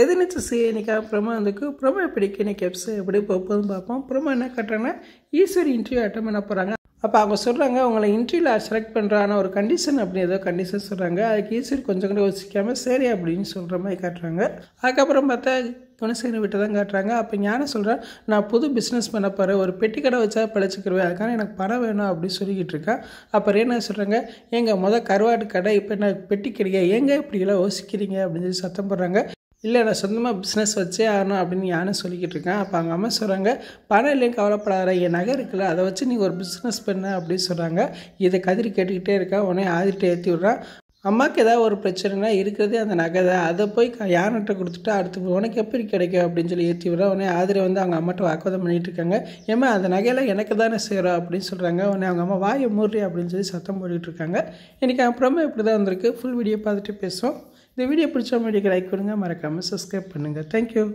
எதிர்நீச்சல் செய்ய இன்றைக்கி promo வந்துக்கு promo எப்படிக்கு இன்றைக்கி எபிசோட் எப்படி போகுதுன்னு பார்ப்போம். ப்ரொமோ என்ன கட்டுறாங்கன்னா ஈஸ்வரி இன்டர்வியூ அட்டன் பண்ண போகிறாங்க. அப்போ அவங்க சொல்கிறாங்க உங்களை இன்டர்வியூவில் செலக்ட் பண்ணுறான ஒரு கண்டிஷன் அப்படி ஏதோ கண்டிஷன் சொல்கிறாங்க. அதுக்கு ஈஸ்வரி கொஞ்சம் கூட யோசிக்காமல் சரி அப்படின்னு சொல்கிற மாதிரி காட்டுறாங்க. அதுக்கப்புறம் பார்த்தா குணசேகரன் விட்டு தான் காட்டுறாங்க. அப்போ ஞானம் சொல்கிறேன் நான் புது பிஸ்னஸ் பண்ண போகிறேன், ஒரு பெட்டி கடை வச்சா பழச்சிக்கிருவேன், அதுக்காக எனக்கு பணம் வேணும் அப்படின்னு சொல்லிக்கிட்டு இருக்கேன். அப்போ ரேனா சொல்கிறாங்க எங்கள் கருவாட்டு கடை இப்போ நான் பெட்டி கிடைக்க ஏங்க இப்படியெல்லாம் யோசிக்கிறீங்க அப்படின்னு சொல்லி சத்தம் போடுறாங்க. இல்லை நான் சொந்தமாக பிஸ்னஸ் வச்சே ஆகணும் அப்படின்னு யாரும் சொல்லிக்கிட்டு இருக்கேன். அப்போ அவங்க அம்மா சொல்கிறாங்க பணம் இல்லையும் கவலைப்படாத, என் நகை இருக்குல்ல அதை வச்சு நீ ஒரு பிஸ்னஸ் பண்ண அப்படின்னு சொல்கிறாங்க. இதை கதிரி கேட்டுக்கிட்டே இருக்கா. உடனே ஆதிட்ட ஏற்றி விட்றான். அம்மாவுக்கு ஏதாவது ஒரு பிரச்சனைனா இருக்கிறதே அந்த நகை தான், அதை போய் யார்கிட்ட கொடுத்துட்டா அடுத்து உனக்கு எப்படி கிடைக்கும் அப்படின்னு சொல்லி ஏற்றி விட்றா. உடனே ஆதிரை வந்து அவங்க அம்மாட்ட வாக்குவாதம் பண்ணிகிட்டு இருக்காங்க. ஏமா அந்த நகையெல்லாம் எனக்கு தானே சேரும் அப்படின்னு சொல்கிறாங்க. உடனே அவங்க அம்மா வாயை மூடுறி அப்படின்னு சொல்லி சத்தம் போட்டுட்டு இருக்காங்க. இன்றைக்கி அப்புறமா இப்படி தான் வந்திருக்கு. ஃபுல் வீடியோ பார்த்துட்டு பேசுவோம். இந்த வீடியோ பிடிச்ச வீடியோக்கு லைக் பண்ணுங்கள், மறக்காமல் சப்ஸ்கிரைப் பண்ணுங்கள். தேங்க்யூ.